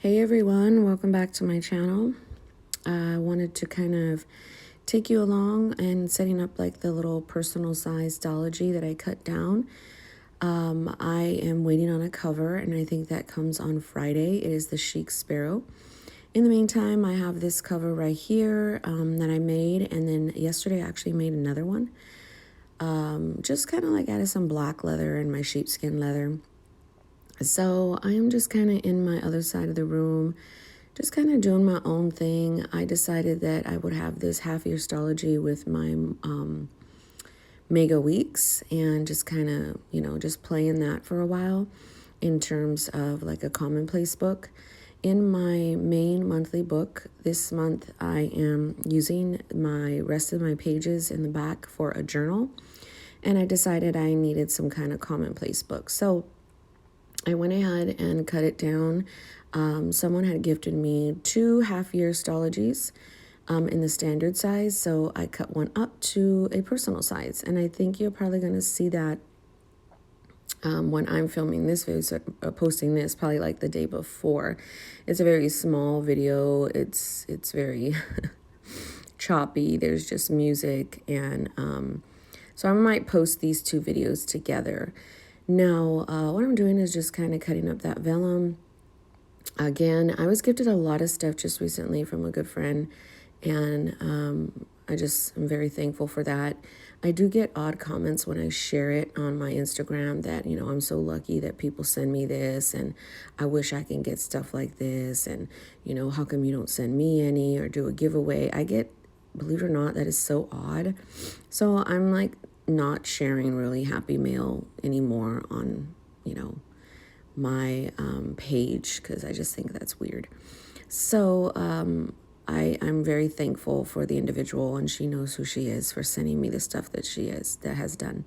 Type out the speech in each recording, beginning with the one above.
Hey everyone, welcome back to my channel. I wanted to kind of take you along and setting up like the little personal size Stalogy that I cut down. I am waiting on a cover and I think that comes on Friday. It is the Chic Sparrow. In the meantime, I have this cover right here that I made, and then yesterday I actually made another one. Just kind of like added some black leather and my sheepskin leather. So I am just kind of in my other side of the room, just kind of doing my own thing. I decided that I would have this half-year Stalogy with my mega weeks and just kind of, just playing that for a while in terms of like a commonplace book. In my main monthly book this month, I am using my rest of my pages in the back for a journal, and I decided I needed some kind of commonplace book. So I went ahead and cut it down. Someone had gifted me 2 half-year Stalogies in the standard size, so I cut one up to a personal size. And I think you're probably going to see that when I'm filming this video, so, posting this probably like the day before. It's a very small video. It's very choppy. There's just music, and so I might post these 2 videos together. Now, what I'm doing is just kind of cutting up that vellum. Again, I was gifted a lot of stuff just recently from a good friend, and am very thankful for that. I do get odd comments when I share it on my Instagram that, I'm so lucky that people send me this, and I wish I can get stuff like this, and, how come you don't send me any or do a giveaway? I get, believe it or not, that is so odd. So I'm like not sharing really happy mail anymore on, my page, because I just think that's weird. So I'm very thankful for the individual, and she knows who she is, for sending me the stuff that that has done.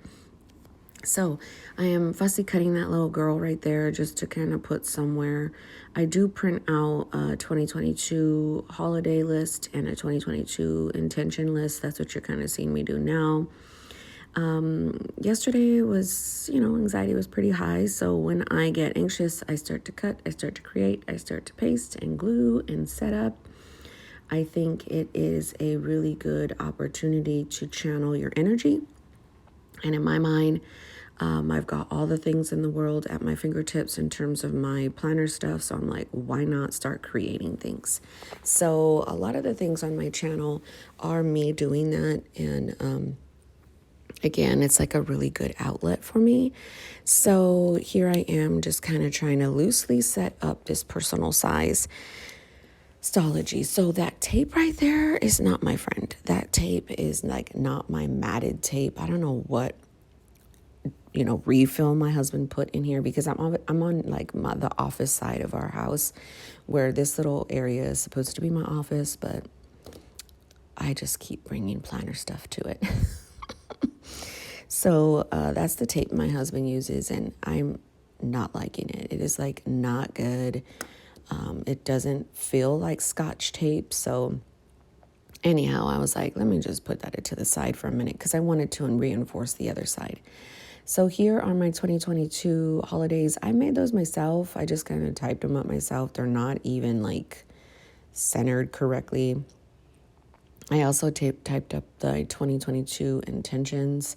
So I am fussy cutting that little girl right there just to kind of put somewhere. I do print out a 2022 holiday list and a 2022 intention list. That's what you're kind of seeing me do now. Yesterday was, anxiety was pretty high. So when I get anxious, I start to cut, I start to create, I start to paste and glue and set up. I think it is a really good opportunity to channel your energy. And in my mind, I've got all the things in the world at my fingertips in terms of my planner stuff. So I'm like, why not start creating things? So a lot of the things on my channel are me doing that. And, again, it's like a really good outlet for me. So here I am just kind of trying to loosely set up this personal size Stalogy. So that tape right there is not my friend. That tape is like not my matted tape. I don't know what, refill my husband put in here, because I'm on like the office side of our house, where this little area is supposed to be my office, but I just keep bringing planner stuff to it. So that's the tape my husband uses, and I'm not liking it. It is like not good. It doesn't feel like Scotch tape. So anyhow, I was like, let me just put that to the side for a minute, because I wanted to reinforce the other side. So here are my 2022 holidays. I made those myself. I just kind of typed them up myself. They're not even like centered correctly. I also typed up the 2022 intentions.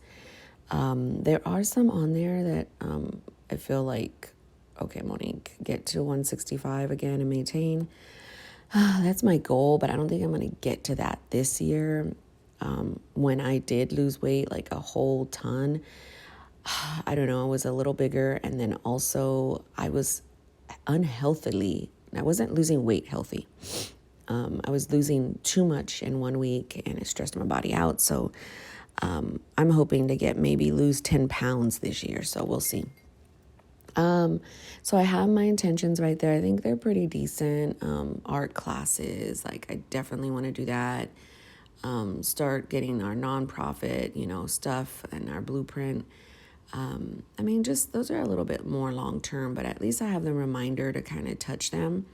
There are some on there that I feel like, okay, Monique, get to 165 again and maintain. That's my goal, but I don't think I'm going to get to that this year. When I did lose weight, like a whole ton, I don't know, I was a little bigger, and then also I was unhealthily, I wasn't losing weight healthy. I was losing too much in 1 week, and it stressed my body out. So I'm hoping to lose 10 pounds this year. So we'll see. So I have my intentions right there. I think they're pretty decent. Art classes, like I definitely want to do that. Start getting our nonprofit, stuff and our blueprint. Just those are a little bit more long-term, but at least I have the reminder to kind of touch them.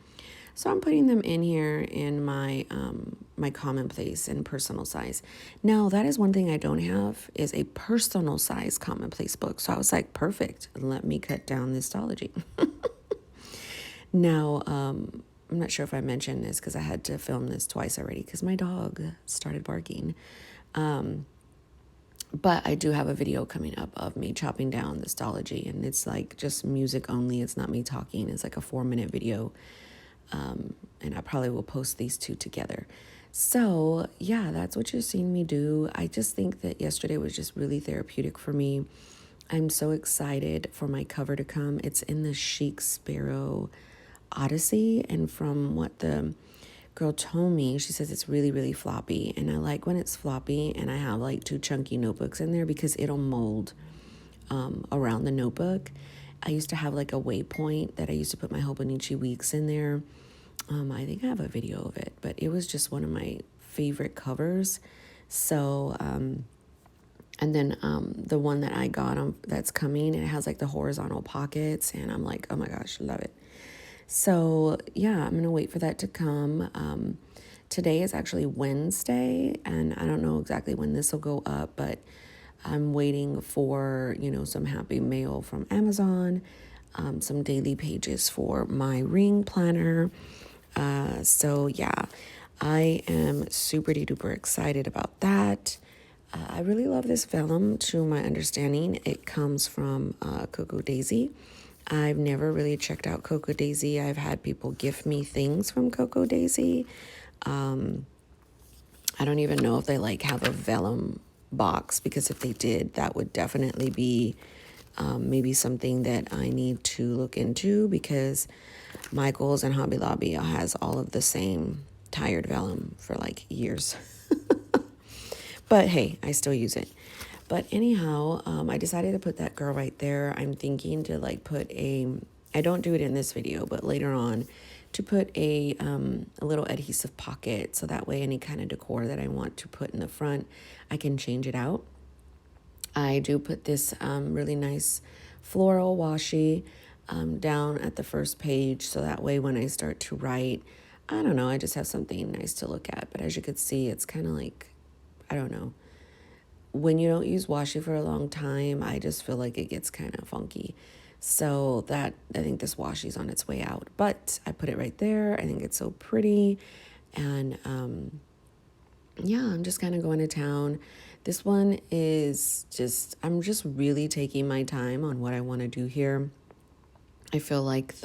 So I'm putting them in here in my my commonplace and personal size. Now, that is one thing I don't have, is a personal size commonplace book. So I was like, perfect. Let me cut down this Stalogy. Now, I'm not sure if I mentioned this because I had to film this twice already because my dog started barking. But I do have a video coming up of me chopping down the Stalogy, and it's like just music only. It's not me talking. It's like a 4-minute video. And I probably will post these two together. So yeah, that's what you're seeing me do. I just think that yesterday was just really therapeutic for me. I'm so excited for my cover to come. It's in the Chic Sparrow Odyssey, and from what the girl told me, she says it's really, really floppy, and I like when it's floppy and I have like 2 chunky notebooks in there because it'll mold around the notebook. I used to have like a waypoint that I used to put my Hobonichi weeks in there. I think I have a video of it, but it was just one of my favorite covers. So and then the one that I got that's coming, it has like the horizontal pockets, and I'm like, oh my gosh, love it. So yeah, I'm gonna wait for that to come. Today is actually Wednesday, and I don't know exactly when this will go up, but I'm waiting for, some happy mail from Amazon, some daily pages for my ring planner. So yeah, I am super duper excited about that. I really love this vellum. To my understanding, it comes from Cocoa Daisy. I've never really checked out Cocoa Daisy. I've had people gift me things from Cocoa Daisy. I don't even know if they have a vellum box, because if they did, that would definitely be maybe something that I need to look into, because Michael's and Hobby Lobby has all of the same tired vellum for years. But hey, I still use it. But anyhow, I decided to put that girl right there. I'm thinking to put I don't do it in this video, but later on, to put a little adhesive pocket, so that way any kind of decor that I want to put in the front, I can change it out. I do put this really nice floral washi down at the first page, so that way when I start to write, I don't know, I just have something nice to look at. But as you can see, it's kind of I don't know. When you don't use washi for a long time, I just feel like it gets kind of funky. So I think this washi is on its way out. But I put it right there. I think it's so pretty. And yeah, I'm just kind of going to town. This one is I'm just really taking my time on what I want to do here. I feel like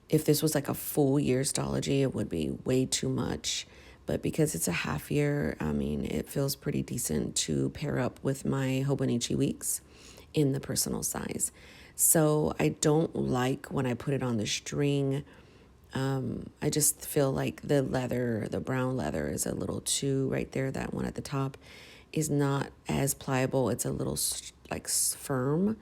if this was a full year Stalogy, it would be way too much. But because it's a half year, I mean, it feels pretty decent to pair up with my Hobonichi weeks in the personal size. So I don't like when I put it on the string. I just feel like the brown leather is a little too right there. That one at the top is not as pliable. It's a little firm.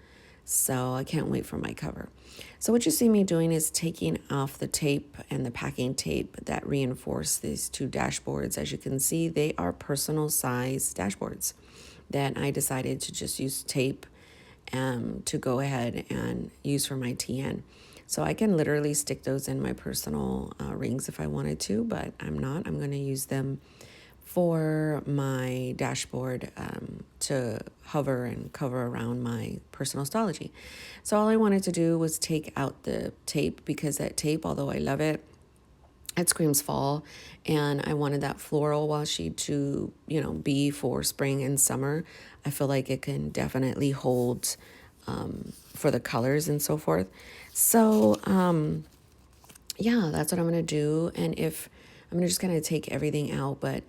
So I can't wait for my cover. So what you see me doing is taking off the tape and the packing tape that reinforce these 2 dashboards. As you can see, they are personal size dashboards that I decided to just use tape to go ahead and use for my TN. So I can literally stick those in my personal rings if I wanted to, but I'm not. I'm going to use them for my dashboard to hover and cover around my personal Stalogy. So all I wanted to do was take out the tape, because that tape, although I love it, it screams fall, and I wanted that floral washi to, be for spring and summer. I feel like it can definitely hold for the colors and so forth. So yeah, that's what I'm going to do. And if I'm just going to take everything out, but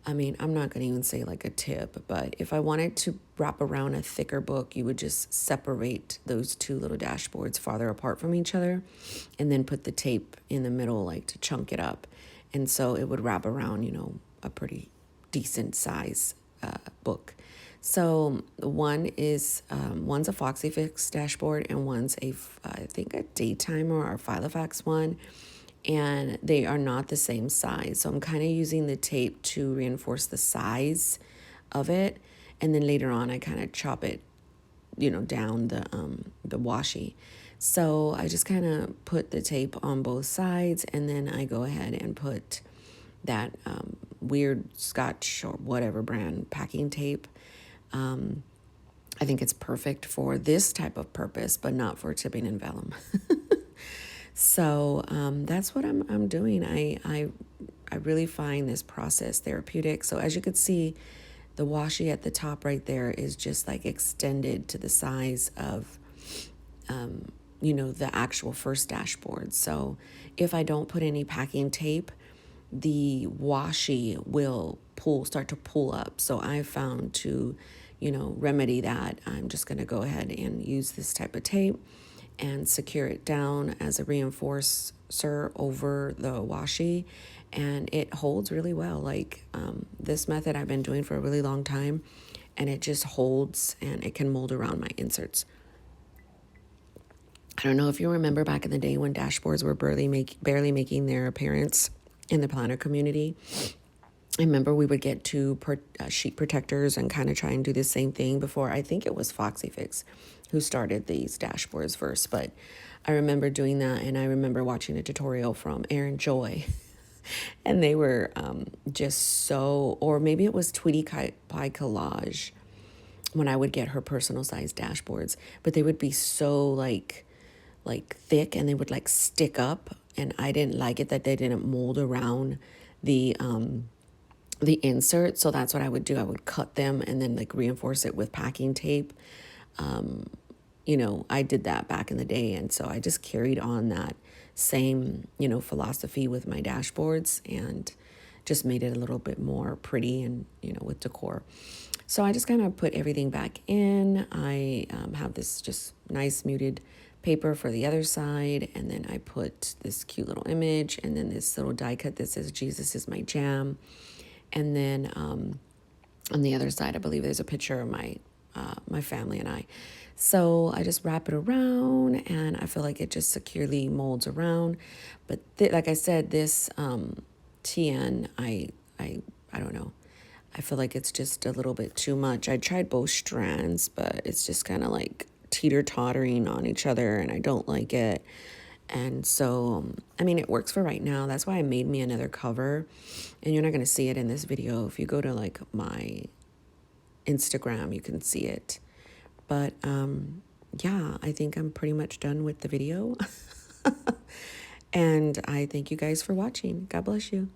I mean, I'm not going to even say a tip, but if I wanted to wrap around a thicker book, you would just separate those 2 little dashboards farther apart from each other, and then put the tape in the middle, to chunk it up. And so it would wrap around, a pretty decent size book. So one's a Foxy Fix dashboard, and one's I think a Daytimer or Filofax one. And they are not the same size. So I'm kind of using the tape to reinforce the size of it. And then later on, I kind of chop it, down the washi. So I just kind of put the tape on both sides, and then I go ahead and put that weird Scotch or whatever brand packing tape. I think it's perfect for this type of purpose, but not for tipping and vellum. So that's what I'm doing. I really find this process therapeutic. So as you could see, the washi at the top right there is just like extended to the size of, the actual first dashboard. So if I don't put any packing tape, the washi will start to pull up. So I found to, remedy that, I'm just going to go ahead and use this type of tape and secure it down as a reinforcer over the washi, and it holds really well. Like this method I've been doing for a really long time, and it just holds and it can mold around my inserts. I don't know if you remember back in the day when dashboards were barely making their appearance in the planner community. I remember we would get two sheet protectors and kind of try and do the same thing before. I think it was Foxy Fix who started these dashboards first, but I remember doing that, and I remember watching a tutorial from Erin Joy, and they were just so, or maybe it was Tweety Pie Collage when I would get her personal size dashboards, but they would be so like thick, and they would like stick up, and I didn't like it that they didn't mold around the insert. So that's what I would do. I would cut them and then like reinforce it with packing tape. I did that back in the day, and so I just carried on that same philosophy with my dashboards, and just made it a little bit more pretty and with decor. So I just kind of put everything back in. I have this just nice muted paper for the other side, and then I put this cute little image, and then this little die cut that says Jesus is my jam. And then on the other side, I believe there's a picture of my family and I. So I just wrap it around, and I feel like it just securely molds around. But like I said, this TN, I don't know. I feel like it's just a little bit too much. I tried both strands, but it's just kind of like teeter-tottering on each other, and I don't like it. And so, I mean, it works for right now. That's why I made me another cover. And you're not going to see it in this video. If you go to like my Instagram, you can see it. But yeah, I think I'm pretty much done with the video. And I thank you guys for watching. God bless you.